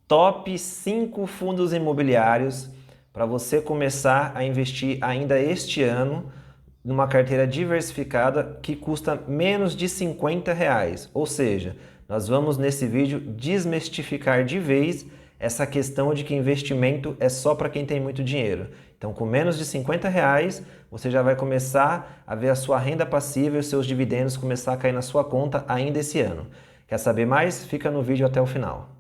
top 5 fundos imobiliários para você começar a investir ainda este ano numa carteira diversificada que custa menos de R$ 50. Ou seja, nós vamos nesse vídeo desmistificar de vez essa questão de que investimento é só para quem tem muito dinheiro. Então, com menos de R$ 50, você já vai começar a ver a sua renda passiva e os seus dividendos começar a cair na sua conta ainda esse ano. Quer saber mais? Fica no vídeo até o final.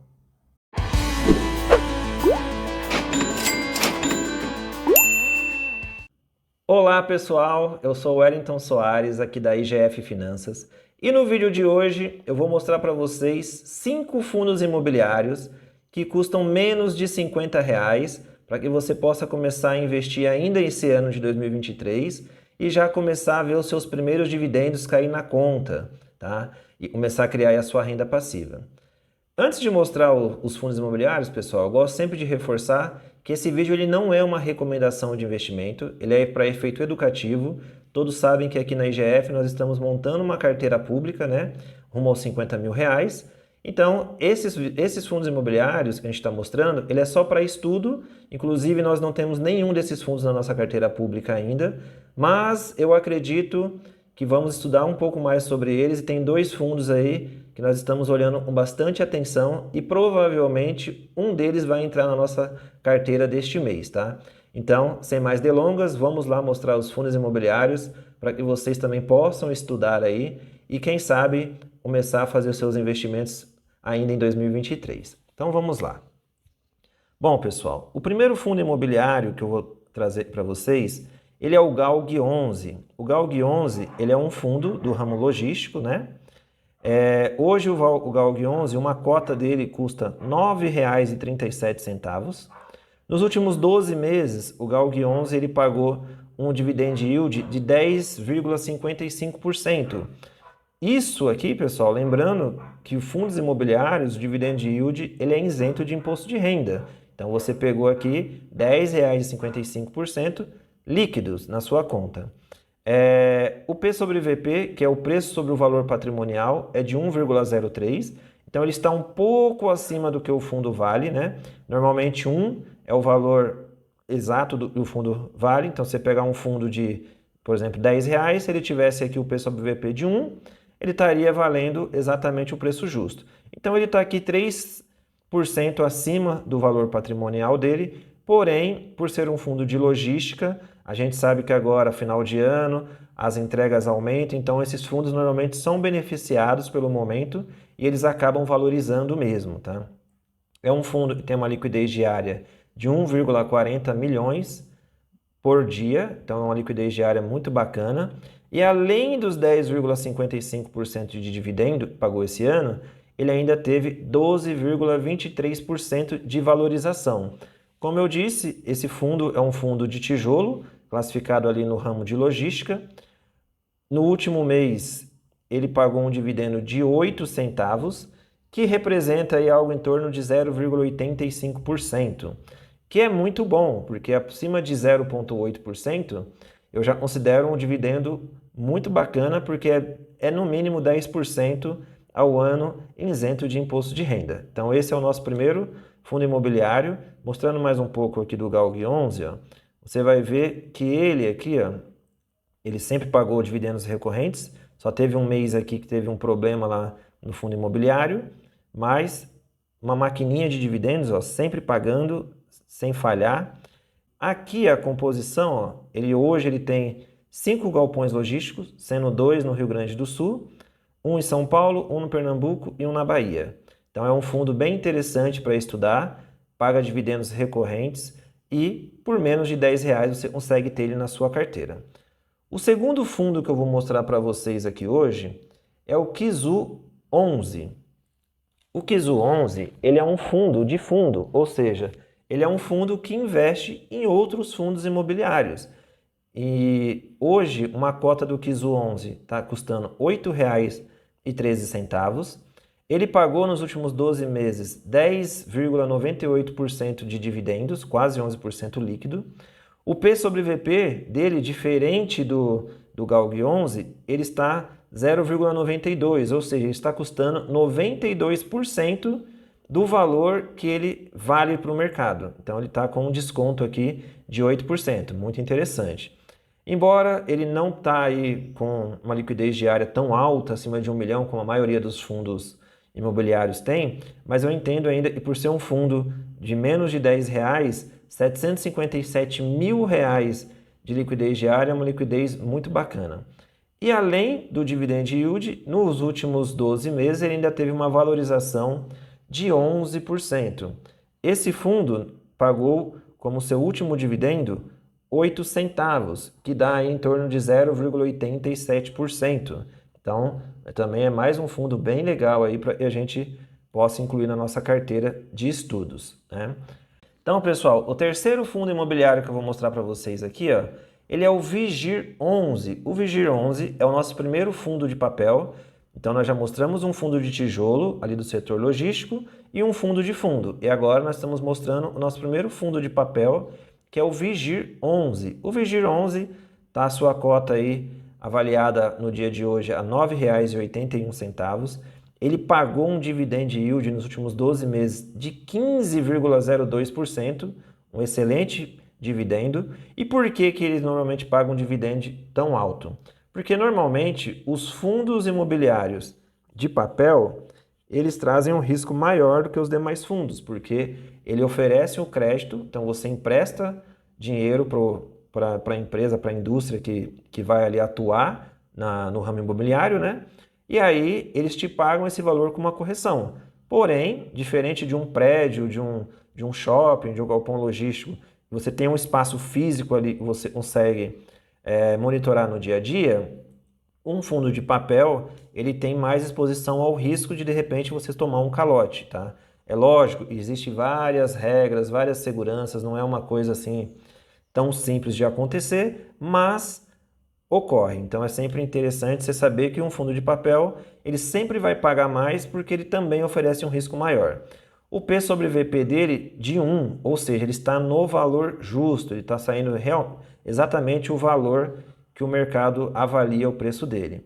Olá pessoal, eu sou o Wellington Soares aqui da IGF Finanças e no vídeo de hoje eu vou mostrar para vocês 5 fundos imobiliários que custam menos de R$ 50 para que você possa começar a investir ainda esse ano de 2023 e já começar a ver os seus primeiros dividendos cair na conta, tá? E começar a criar a sua renda passiva. Antes de mostrar os fundos imobiliários, pessoal, eu gosto sempre de reforçar que esse vídeo ele não é uma recomendação de investimento, ele é para efeito educativo. Todos sabem que aqui na IGF nós estamos montando uma carteira pública, né, rumo aos R$ 50 mil. Então, esses fundos imobiliários que a gente está mostrando, ele é só para estudo, inclusive nós não temos nenhum desses fundos na nossa carteira pública ainda, mas eu acredito que vamos estudar um pouco mais sobre eles e tem 2 fundos aí que nós estamos olhando com bastante atenção e provavelmente um deles vai entrar na nossa carteira deste mês, tá? Então, sem mais delongas, vamos lá mostrar os fundos imobiliários para que vocês também possam estudar aí e quem sabe começar a fazer os seus investimentos ainda em 2023. Então, vamos lá. Bom, pessoal, o primeiro fundo imobiliário que eu vou trazer para vocês, ele é o GALG11. O GALG11, ele é um fundo do ramo logístico, né? Hoje o GALG11, uma cota dele custa R$ 9,37. Nos últimos 12 meses, o GALG11 ele pagou um dividend yield de 10,55%. Isso aqui, pessoal, lembrando que os fundos imobiliários, o dividend yield, ele é isento de imposto de renda. Então, você pegou aqui R$ 10,55% líquidos na sua conta. O P sobre VP, que é o preço sobre o valor patrimonial, é de 1,03. Então, ele está um pouco acima do que o fundo vale, né? Normalmente, 1 é o valor exato do fundo vale. Então, você pegar um fundo de, por exemplo, R$ 10, se ele tivesse aqui o P sobre VP de 1, ele estaria valendo exatamente o preço justo. Então, ele está aqui 3% acima do valor patrimonial dele, porém, por ser um fundo de logística, a gente sabe que agora, final de ano, as entregas aumentam, então esses fundos normalmente são beneficiados pelo momento e eles acabam valorizando mesmo, tá? É um fundo que tem uma liquidez diária de 1,40 milhões por dia, então é uma liquidez diária muito bacana. E além dos 10,55% de dividendo que pagou esse ano, ele ainda teve 12,23% de valorização. Como eu disse, esse fundo é um fundo de tijolo, classificado ali no ramo de logística. No último mês, ele pagou um dividendo de 8 centavos, que representa aí algo em torno de 0,85%, que é muito bom, porque acima de 0,8% eu já considero um dividendo muito bacana, porque é no mínimo 10% ao ano isento de imposto de renda. Então esse é o nosso primeiro fundo imobiliário. Mostrando mais um pouco aqui do GALG11, ó, você vai ver que ele aqui, ó, ele sempre pagou dividendos recorrentes, só teve um mês aqui que teve um problema lá no fundo imobiliário, mas uma maquininha de dividendos, ó, sempre pagando, sem falhar. Aqui a composição, ó, hoje ele tem 5 galpões logísticos, sendo 2 no Rio Grande do Sul, 1 em São Paulo, 1 no Pernambuco e 1 na Bahia. Então é um fundo bem interessante para estudar, paga dividendos recorrentes e por menos de R$ 10 você consegue ter ele na sua carteira. O segundo fundo que eu vou mostrar para vocês aqui hoje é o QZU11. O QZU11 ele é um fundo de fundo, ou seja, ele é um fundo que investe em outros fundos imobiliários. E hoje uma cota do QZU11 está custando R$ 8,13. Ele pagou nos últimos 12 meses 10,98% de dividendos, quase 11% líquido. O P sobre VP dele, diferente do GALG11, ele está 0,92, ou seja, ele está custando 92% do valor que ele vale para o mercado. Então ele está com um desconto aqui de 8%, muito interessante. Embora ele não está aí com uma liquidez diária tão alta, acima de 1 milhão, como a maioria dos fundos imobiliários tem, mas eu entendo ainda que por ser um fundo de menos de R$10, 757 mil reais de liquidez diária é uma liquidez muito bacana. E além do dividend yield, nos últimos 12 meses ele ainda teve uma valorização de 11%. Esse fundo pagou como seu último dividendo 8 centavos, que dá em torno de 0,87%. Então, também é mais um fundo bem legal aí para que a gente possa incluir na nossa carteira de estudos, né? Então, pessoal, o terceiro fundo imobiliário que eu vou mostrar para vocês aqui, ó, ele é o Vigir 11. O Vigir 11 é o nosso primeiro fundo de papel. Então, nós já mostramos um fundo de tijolo ali do setor logístico e um fundo de fundo. E agora nós estamos mostrando o nosso primeiro fundo de papel, que é o Vigir 11. O Vigir 11 está a sua cota aí avaliada no dia de hoje a R$ 9,81. Ele pagou um dividend yield nos últimos 12 meses de 15,02%, um excelente dividendo. E por que eles normalmente pagam um dividend tão alto? Porque normalmente os fundos imobiliários de papel, eles trazem um risco maior do que os demais fundos, porque ele oferece um crédito, então você empresta dinheiro para a empresa, para a indústria que vai ali atuar no ramo imobiliário, né? E aí eles te pagam esse valor com uma correção. Porém, diferente de um prédio, de um shopping, de um galpão logístico, você tem um espaço físico ali que você consegue monitorar no dia a dia, um fundo de papel ele tem mais exposição ao risco de repente você tomar um calote, tá? É lógico, existem várias regras, várias seguranças, não é uma coisa assim tão simples de acontecer, mas ocorre. Então é sempre interessante você saber que um fundo de papel ele sempre vai pagar mais porque ele também oferece um risco maior. O P sobre VP dele de 1, ou seja, ele está no valor justo, ele está saindo exatamente o valor que o mercado avalia o preço dele.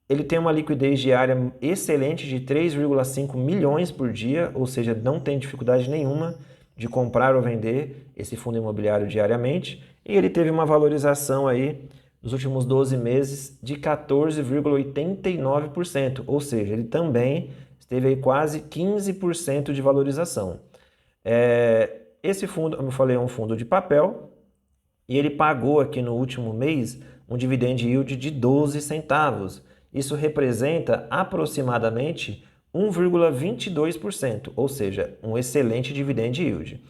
Ele tem uma liquidez diária excelente de 3,5 milhões por dia, ou seja, não tem dificuldade nenhuma de comprar ou vender esse fundo imobiliário diariamente. E ele teve uma valorização aí nos últimos 12 meses de 14,89%, ou seja, ele também teve aí quase 15% de valorização. Esse fundo, como eu falei, é um fundo de papel e ele pagou aqui no último mês um dividend yield de 12 centavos. Isso representa aproximadamente 1,22%, ou seja, um excelente dividend yield.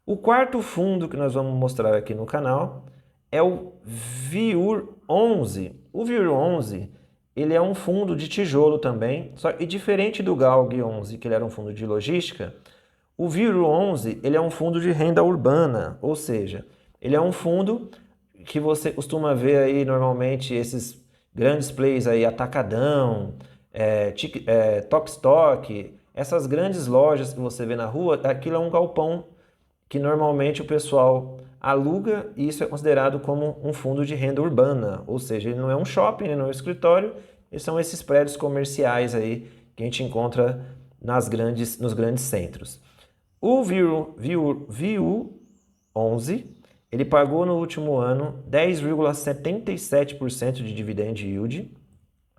O quarto fundo que nós vamos mostrar aqui no canal é o VIUR 11. O VIUR 11 ele é um fundo de tijolo também, só que diferente do GALG 11, que ele era um fundo de logística, o VIUR 11 ele é um fundo de renda urbana, ou seja, ele é um fundo que você costuma ver aí normalmente esses grandes players aí, Atacadão, Tok Stock, essas grandes lojas que você vê na rua, aquilo é um galpão que normalmente o pessoal aluga e isso é considerado como um fundo de renda urbana, ou seja, ele não é um shopping, ele não é um escritório, eles são esses prédios comerciais aí que a gente encontra nos grandes centros. O VIU 11, ele pagou no último ano 10,77% de dividend yield,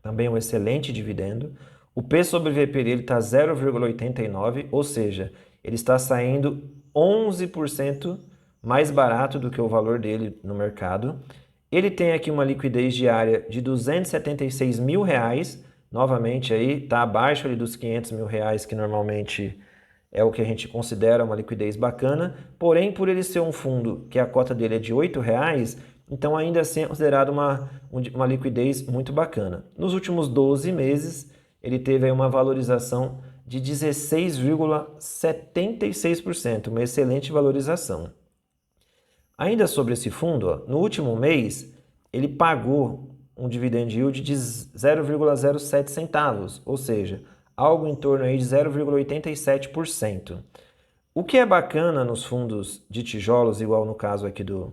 também um excelente dividendo. O P sobre VP dele está 0,89, ou seja, ele está saindo 11% mais barato do que o valor dele no mercado. Ele tem aqui uma liquidez diária de 276 mil reais, novamente aí está abaixo ali dos 500 mil reais que normalmente é o que a gente considera uma liquidez bacana, porém por ele ser um fundo que a cota dele é de R$ 8,00, então ainda assim é considerado uma liquidez muito bacana. Nos últimos 12 meses ele teve aí uma valorização de 16,76%, uma excelente valorização. Ainda sobre esse fundo, ó, no último mês ele pagou um dividend yield de 0,07 centavos, ou seja, algo em torno aí de 0,87%. O que é bacana nos fundos de tijolos, igual no caso aqui do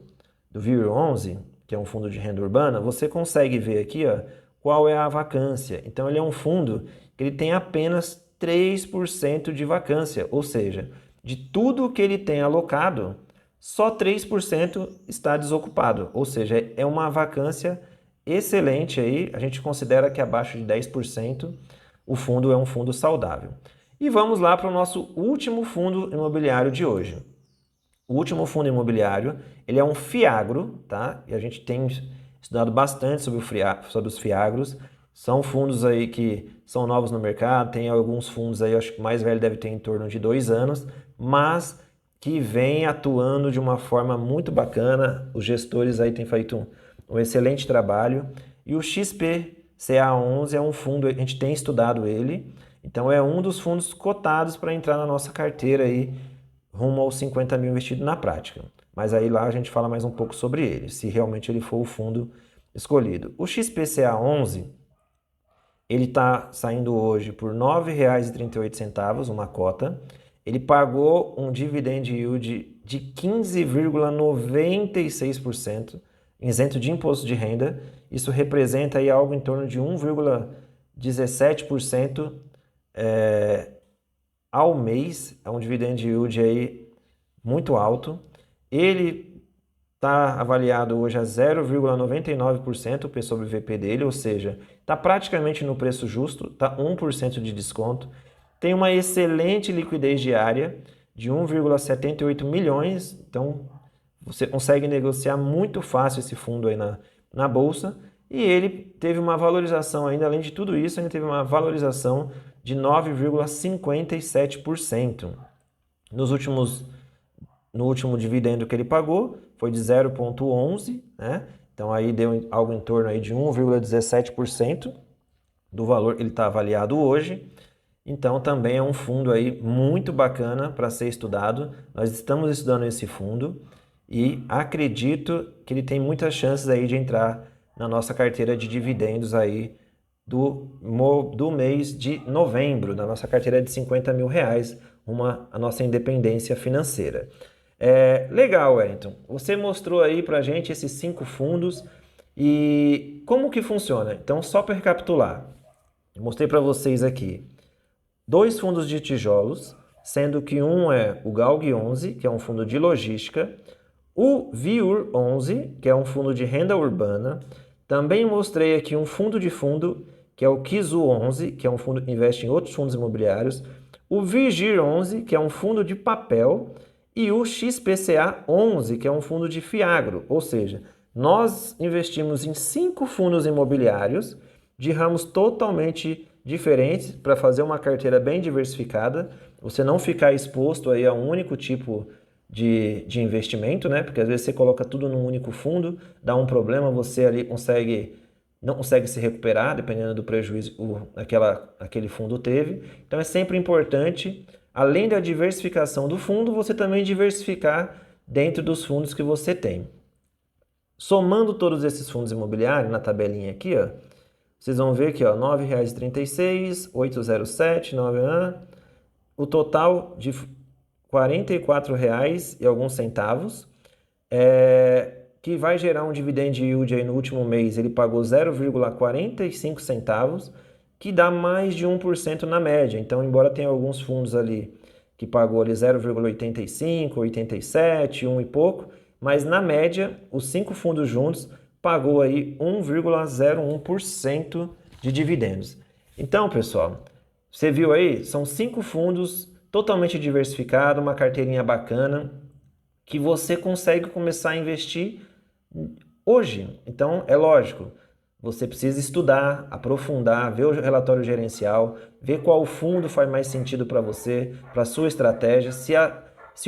VIUR 11, que é um fundo de renda urbana, você consegue ver aqui ó, qual é a vacância. Então ele é um fundo que ele tem apenas 3% de vacância, ou seja, de tudo que ele tem alocado, só 3% está desocupado, ou seja, é uma vacância excelente aí, a gente considera que abaixo de 10% o fundo é um fundo saudável. E vamos lá para o nosso último fundo imobiliário de hoje. O último fundo imobiliário, ele é um FIAGRO, tá? E a gente tem estudado bastante sobre os FIAGROS. São fundos aí que são novos no mercado, tem alguns fundos aí, acho que o mais velho deve ter em torno de 2 anos, mas que vem atuando de uma forma muito bacana. Os gestores aí têm feito um excelente trabalho. E o XPCA11 é um fundo, a gente tem estudado ele, então é um dos fundos cotados para entrar na nossa carteira aí, rumo aos 50 mil investido na prática. Mas aí lá a gente fala mais um pouco sobre ele, se realmente ele for o fundo escolhido. O XPCA11, ele está saindo hoje por R$ 9,38, uma cota. Ele pagou um dividend yield de 15,96%, isento de imposto de renda. Isso representa aí algo em torno de 1,17% ao mês. É um dividend yield aí muito alto. Ele está avaliado hoje a 0,99% o P sobre VP dele, ou seja, está praticamente no preço justo, está 1% de desconto. Tem uma excelente liquidez diária de 1,78 milhões, então você consegue negociar muito fácil esse fundo aí na bolsa. E ele teve uma valorização ainda, além de tudo isso, ainda teve uma valorização de 9,57%. No último dividendo que ele pagou foi de 0,11, né? Então aí deu algo em torno aí de 1,17% do valor que ele está avaliado hoje. Então também é um fundo aí muito bacana para ser estudado. Nós estamos estudando esse fundo e acredito que ele tem muitas chances aí de entrar na nossa carteira de dividendos aí do mês de novembro, da nossa carteira de 50 mil reais, a nossa independência financeira. Legal, Wellington. Você mostrou aí pra gente esses 5 fundos e como que funciona? Então, só para recapitular, eu mostrei para vocês aqui 2 fundos de tijolos, sendo que um é o Galg 11, que é um fundo de logística, o Viur 11, que é um fundo de renda urbana. Também mostrei aqui um fundo, que é o Kizu 11, que é um fundo que investe em outros fundos imobiliários, o Vigir 11, que é um fundo de papel, e o XPCA 11, que é um fundo de Fiagro, ou seja, nós investimos em 5 fundos imobiliários de ramos totalmente diferentes para fazer uma carteira bem diversificada, você não ficar exposto aí a um único tipo de investimento, né? Porque às vezes você coloca tudo num único fundo, dá um problema, você ali não consegue se recuperar, dependendo do prejuízo que aquele fundo teve. Então é sempre importante, além da diversificação do fundo, você também diversificar dentro dos fundos que você tem. Somando todos esses fundos imobiliários na tabelinha aqui, ó, vocês vão ver aqui, ó, R$ 9,36, 807, 9, o total de R$ 44,00 e alguns centavos, que vai gerar um dividend yield aí no último mês, ele pagou 0,45 centavos, que dá mais de 1% na média. Então, embora tenha alguns fundos ali que pagou ali 0,85, 87, 1 e pouco, mas na média, os 5 fundos juntos pagou aí 1,01% de dividendos. Então, pessoal, você viu aí? São 5 fundos totalmente diversificados, uma carteirinha bacana, que você consegue começar a investir hoje. Então, é lógico, você precisa estudar, aprofundar, ver o relatório gerencial, ver qual fundo faz mais sentido para você, para a sua estratégia, se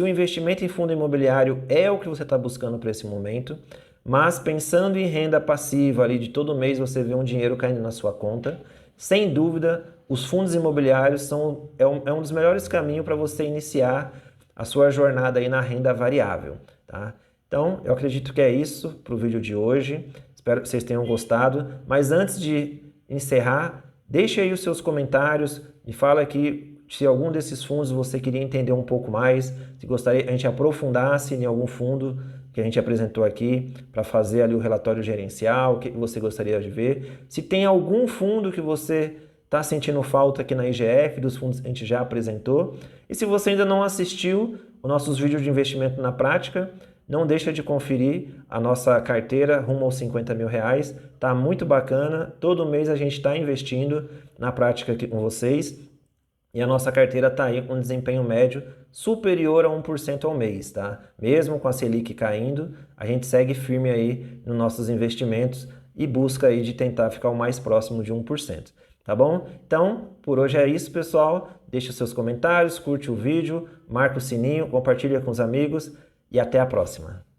o investimento em fundo imobiliário é o que você está buscando para esse momento. Mas pensando em renda passiva ali de todo mês você vê um dinheiro caindo na sua conta, sem dúvida os fundos imobiliários é um dos melhores caminhos para você iniciar a sua jornada aí na renda variável, tá? Então eu acredito que é isso para o vídeo de hoje, espero que vocês tenham gostado, mas antes de encerrar, deixe aí os seus comentários, me fala aqui se algum desses fundos você queria entender um pouco mais, se gostaria que a gente aprofundasse em algum fundo que a gente apresentou aqui para fazer ali o relatório gerencial, o que você gostaria de ver. Se tem algum fundo que você está sentindo falta aqui na IGF, dos fundos que a gente já apresentou. E se você ainda não assistiu os nossos vídeos de investimento na prática, não deixa de conferir a nossa carteira rumo aos 50 mil reais. Tá muito bacana, todo mês a gente está investindo na prática aqui com vocês. E a nossa carteira está aí com um desempenho médio superior a 1% ao mês, tá? Mesmo com a Selic caindo, a gente segue firme aí nos nossos investimentos e busca aí de tentar ficar o mais próximo de 1%, tá bom? Então, por hoje é isso, pessoal. Deixa os seus comentários, curte o vídeo, marca o sininho, compartilha com os amigos e até a próxima.